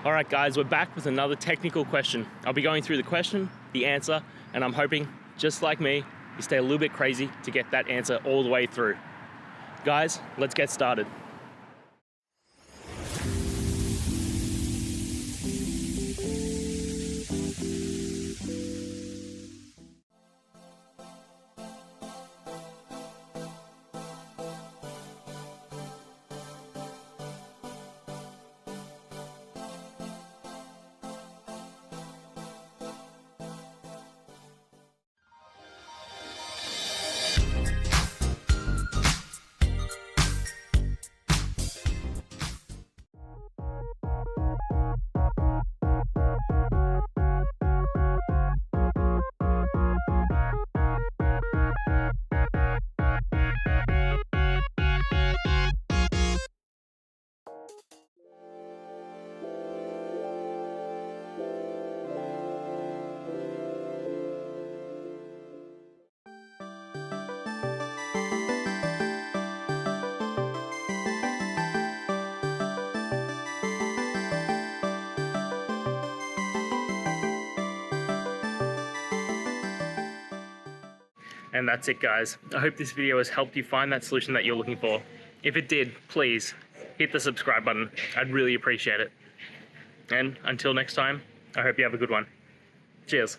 All right, guys, we're back with another technical question. I'll be going through the question, the answer, and I'm hoping, just like me, you stay a little bit crazy to get that answer all the way through. Guys, let's get started. And that's it, guys. I hope this video has helped you find that solution that you're looking for. If it did, please hit the subscribe button. I'd really appreciate it. And until next time, I hope you have a good one. Cheers.